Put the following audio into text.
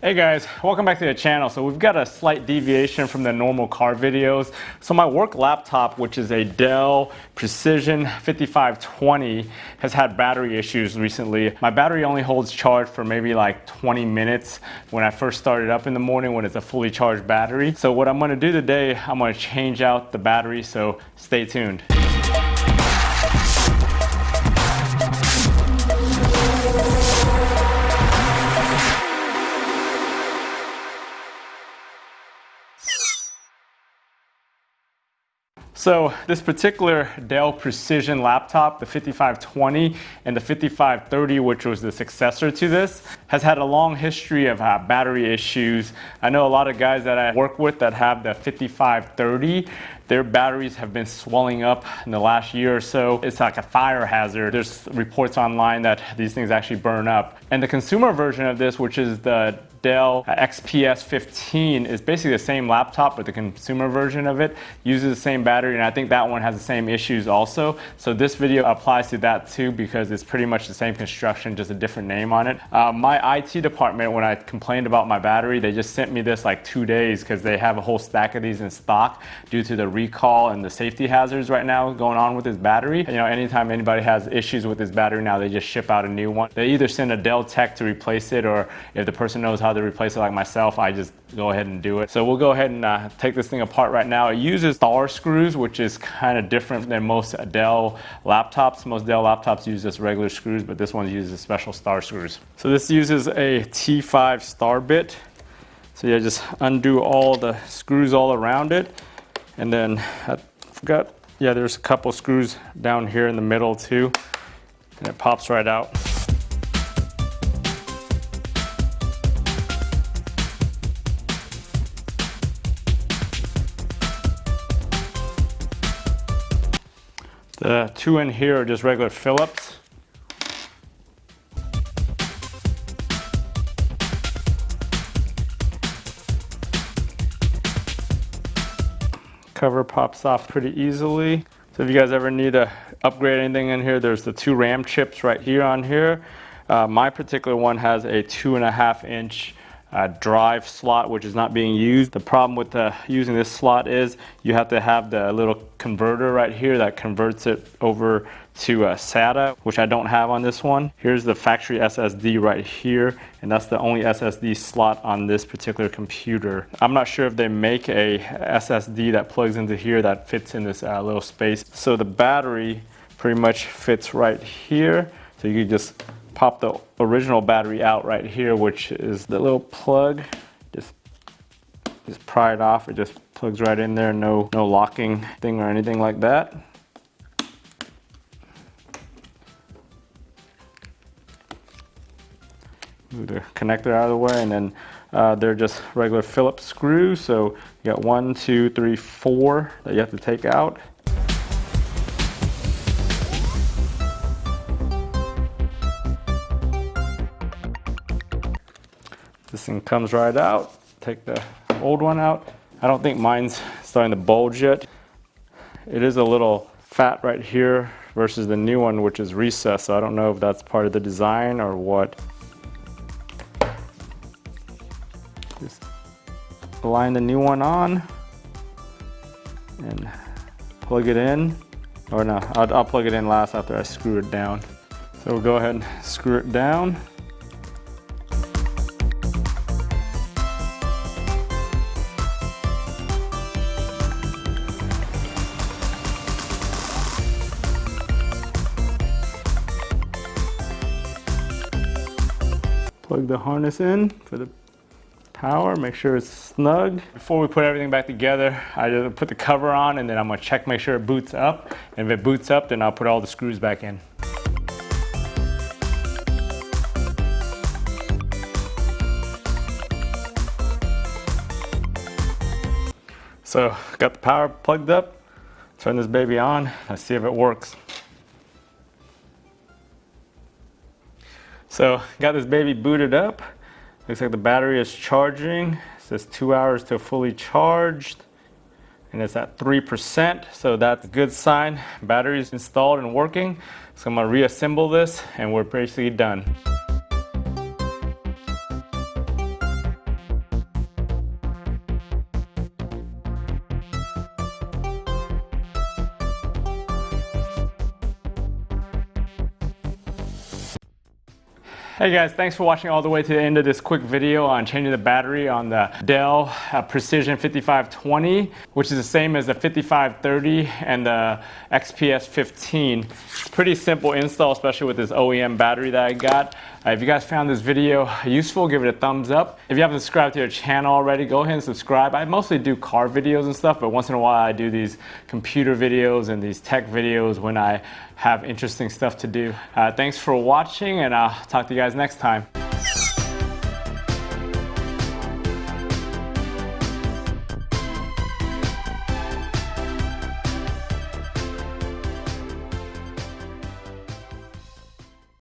Hey guys, welcome back to the channel. So we've got a slight deviation from the normal car videos. So my work laptop, which is a Dell Precision 5520, has had battery issues recently. My battery only holds charge for maybe like 20 minutes when I first started up in the morning when it's a fully charged battery. So what I'm gonna do today, I'm gonna change out the battery, so stay tuned. So this particular Dell Precision laptop, the 5520 and the 5530, which was the successor to this, has had a long history of battery issues. I know a lot of guys that I work with that have the 5530, their batteries have been swelling up in the last year or so. It's like a fire hazard. There's reports online that these things actually burn up. And the consumer version of this, which is the Dell XPS 15, is basically the same laptop, but the consumer version of it uses the same battery, and I think that one has the same issues also. So this video applies to that too because it's pretty much the same construction, just a different name on it. My IT department, when I complained about my battery, they just sent me this like 2 days because they have a whole stack of these in stock due to the recall and the safety hazards right now going on with this battery. You know, anytime anybody has issues with this battery now, they just ship out a new one. They either send a Dell tech to replace it, or if the person knows how to replace it like myself, I just go ahead and do it. So we'll go ahead and take this thing apart right now. It uses star screws, which is kind of different than most Dell laptops. Most Dell laptops use just regular screws, but this one uses special star screws. So this uses a T5 star bit. So yeah, just undo all the screws all around it. And then I forgot, yeah, there's a couple screws down here in the middle too. And it pops right out. The two in here are just regular Phillips. Cover pops off pretty easily. So if you guys ever need to upgrade anything in here, there's the two RAM chips right here on here. My particular one has a 2.5-inch drive slot, which is not being used. The problem with using this slot is you have to have the little converter right here that converts it over to SATA, which I don't have on this one. Here's the factory SSD right here, and that's the only SSD slot on this particular computer. I'm not sure if they make a SSD that plugs into here that fits in this little space. So the battery pretty much fits right here. So you can just pop the original battery out right here, which is the little plug. Just pry it off. It just plugs right in there. No locking thing or anything like that. Move the connector out of the way, and then they're just regular Phillips screws. So you got 1, 2, 3, 4 that you have to take out. This thing comes right out. Take the old one out. I don't think mine's starting to bulge yet. It is a little fat right here versus the new one, which is recessed. So I don't know if that's part of the design or what. Just align the new one on and plug it in. Or no, I'll plug it in last after I screw it down. So we'll go ahead and screw it down. Plug the harness in for the power, make sure it's snug. Before we put everything back together, I just put the cover on, and then I'm gonna check, make sure it boots up. And if it boots up, then I'll put all the screws back in. So, got the power plugged up. Turn this baby on, let's see if it works. So, got this baby booted up. Looks like the battery is charging. It says 2 hours till fully charged. And it's at 3%, so that's a good sign. Battery's installed and working. So I'm gonna reassemble this and we're basically done. Hey guys, thanks for watching all the way to the end of this quick video on changing the battery on the Dell Precision 5520, which is the same as the 5530 and the XPS 15. It's pretty simple install, especially with this OEM battery that I got. If you guys found this video useful, give it a thumbs up. If you haven't subscribed to our channel already, go ahead and subscribe. I mostly do car videos and stuff, but once in a while I do these computer videos and these tech videos when I have interesting stuff to do. Thanks for watching, and I'll talk to you guys next time.